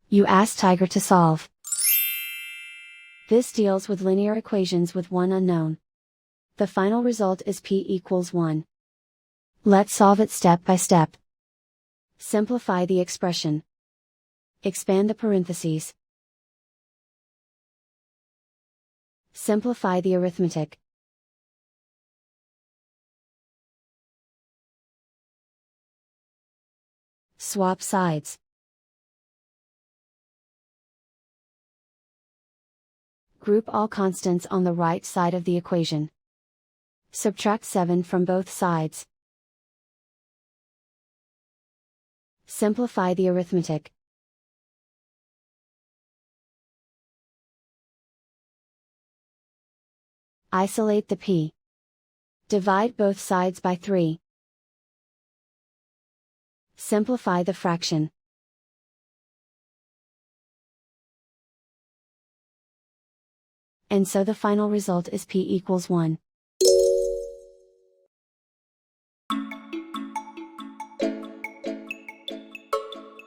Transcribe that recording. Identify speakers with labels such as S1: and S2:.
S1: You ask Tiger to solve. This deals with linear equations with one unknown. The final result is p=1. Let's solve it step by step. Simplify the expression. Expand the parentheses. Simplify the arithmetic. Swap sides. Group all constants on the right side of the equation. Subtract 7 from both sides. Simplify the arithmetic. Isolate the p. Divide both sides by 3. Simplify the fraction. And so the final result is p=1.